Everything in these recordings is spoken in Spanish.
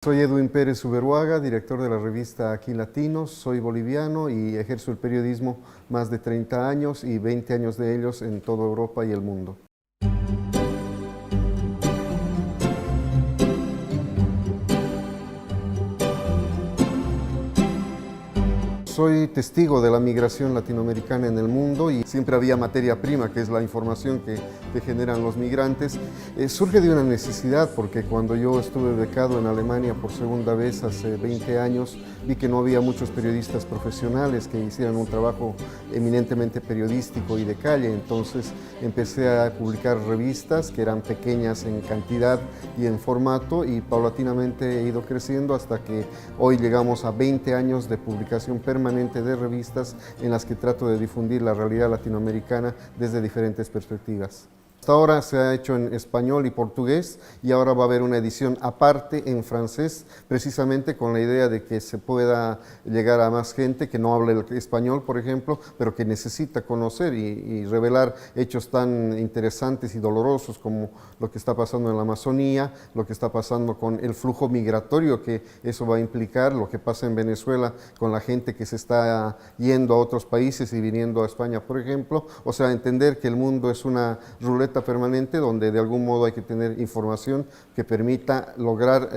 Soy Edwin Pérez Uberuaga, director de la revista Aquí Latinos, soy boliviano y ejerzo el periodismo más de 30 años y 20 años de ellos en toda Europa y el mundo. Soy testigo de la migración latinoamericana en el mundo y siempre había materia prima, que es la información que generan los migrantes. Surge de una necesidad, porque cuando yo estuve becado en Alemania por segunda vez hace 20 años, vi que no había muchos periodistas profesionales que hicieran un trabajo eminentemente periodístico y de calle. Entonces empecé a publicar revistas que eran pequeñas en cantidad y en formato, y paulatinamente he ido creciendo hasta que hoy llegamos a 20 años de publicación permanente de revistas en las que trato de difundir la realidad latinoamericana desde diferentes perspectivas. Hasta ahora se ha hecho en español y portugués, y ahora va a haber una edición aparte en francés, precisamente con la idea de que se pueda llegar a más gente que no hable el español, por ejemplo, pero que necesita conocer y revelar hechos tan interesantes y dolorosos como lo que está pasando en la Amazonía, lo que está pasando con el flujo migratorio que eso va a implicar, lo que pasa en Venezuela con la gente que se está yendo a otros países y viniendo a España, por ejemplo. O sea, entender que el mundo es una ruleta permanente donde de algún modo hay que tener información que permita lograr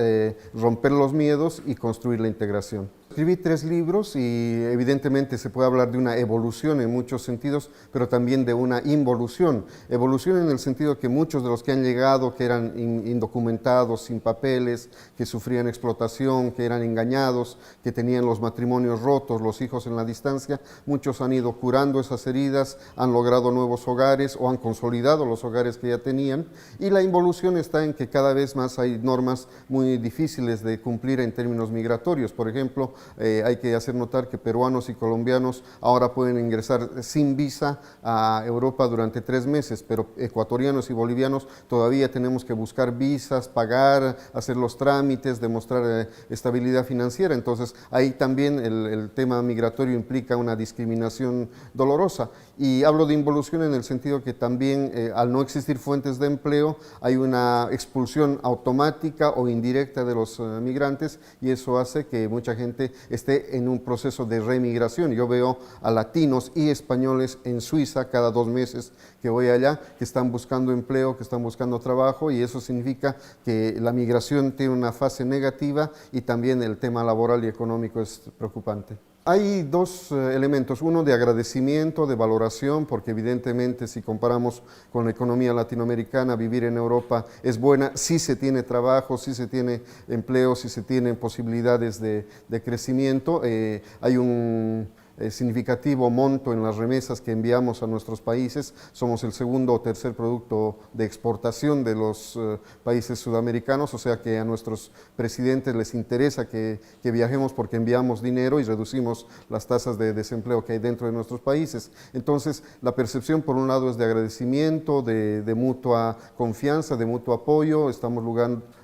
romper los miedos y construir la integración. Escribí 3 libros y evidentemente se puede hablar de una evolución en muchos sentidos, pero también de una involución. Evolución en el sentido que muchos de los que han llegado, que eran indocumentados, sin papeles, que sufrían explotación, que eran engañados, que tenían los matrimonios rotos, los hijos en la distancia, muchos han ido curando esas heridas, han logrado nuevos hogares o han consolidado los hogares que ya tenían. Y la involución está en que cada vez más hay normas muy difíciles de cumplir en términos migratorios. Por ejemplo, hay que hacer notar que peruanos y colombianos ahora pueden ingresar sin visa a Europa durante 3 meses, pero ecuatorianos y bolivianos todavía tenemos que buscar visas, pagar, hacer los trámites, demostrar estabilidad financiera. Entonces ahí también el tema migratorio implica una discriminación dolorosa. Y hablo de involución en el sentido que también al no existir fuentes de empleo hay una expulsión automática o indirecta de los migrantes, y eso hace que mucha gente esté en un proceso de remigración. Yo veo a latinos y españoles en Suiza cada 2 meses que voy allá, que están buscando empleo, que están buscando trabajo, y eso significa que la migración tiene una fase negativa, y también el tema laboral y económico es preocupante. Hay 2 elementos, uno de agradecimiento, de valoración, porque evidentemente si comparamos con la economía latinoamericana, vivir en Europa es buena, si se tiene trabajo, si se tiene empleo, si se tienen posibilidades de crecimiento. Hay un significativo monto en las remesas que enviamos a nuestros países. Somos el segundo o tercer producto de exportación de los países sudamericanos, o sea que a nuestros presidentes les interesa que viajemos porque enviamos dinero y reducimos las tasas de desempleo que hay dentro de nuestros países. Entonces, la percepción por un lado es de agradecimiento, de mutua confianza, de mutuo apoyo, estamos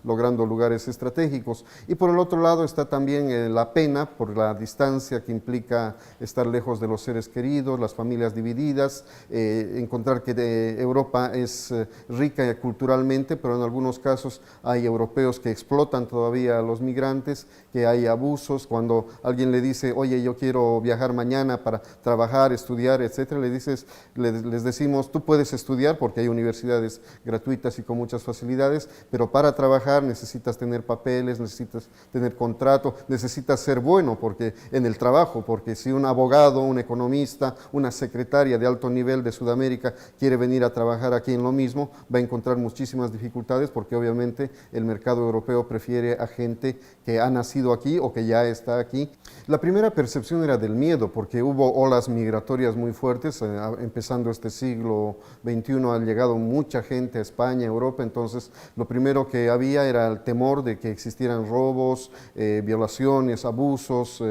logrando lugares estratégicos. Y por el otro lado está también la pena por la distancia que implica estar lejos de los seres queridos, las familias divididas, encontrar que Europa es rica culturalmente, pero en algunos casos hay europeos que explotan todavía a los migrantes, que hay abusos. Cuando alguien le dice, oye, yo quiero viajar mañana para trabajar, estudiar, etcétera, les decimos, tú puedes estudiar porque hay universidades gratuitas y con muchas facilidades, pero para trabajar necesitas tener papeles, necesitas tener contrato, necesitas ser bueno porque en el trabajo, porque si un abogado, un economista, una secretaria de alto nivel de Sudamérica quiere venir a trabajar aquí en lo mismo, va a encontrar muchísimas dificultades, porque obviamente el mercado europeo prefiere a gente que ha nacido aquí o que ya está aquí. La primera percepción era del miedo, porque hubo olas migratorias muy fuertes, empezando este siglo XXI ha llegado mucha gente a España, Europa. Entonces lo primero que había era el temor de que existieran robos, violaciones, abusos,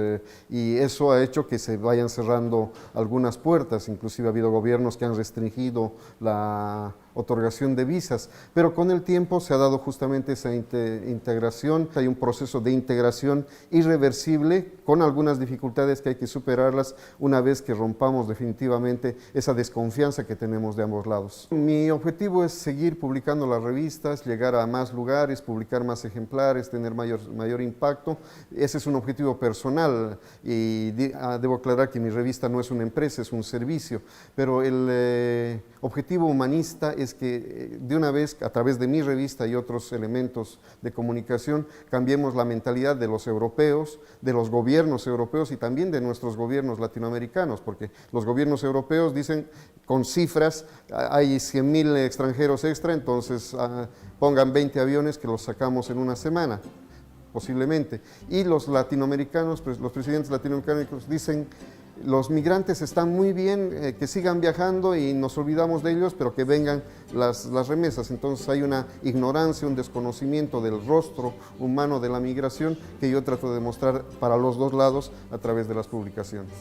y eso ha hecho que se vayan cerrando algunas puertas. Inclusive ha habido gobiernos que han restringido la otorgación de visas, pero con el tiempo se ha dado justamente esa integración, hay un proceso de integración irreversible con algunas dificultades que hay que superarlas una vez que rompamos definitivamente esa desconfianza que tenemos de ambos lados. Mi objetivo es seguir publicando las revistas, llegar a más lugares, publicar más ejemplares, tener mayor impacto. Ese es un objetivo personal y debo aclarar que mi revista no es una empresa, es un servicio, pero el objetivo humanista es que de una vez, a través de mi revista y otros elementos de comunicación, cambiemos la mentalidad de los europeos, de los gobiernos europeos y también de nuestros gobiernos latinoamericanos, porque los gobiernos europeos dicen con cifras, hay 100.000 extranjeros extra, entonces pongan 20 aviones que los sacamos en una semana, posiblemente. Y los latinoamericanos, pues los presidentes latinoamericanos dicen, los migrantes están muy bien, que sigan viajando y nos olvidamos de ellos, pero que vengan las remesas. Entonces hay una ignorancia, un desconocimiento del rostro humano de la migración que yo trato de mostrar para los dos lados a través de las publicaciones.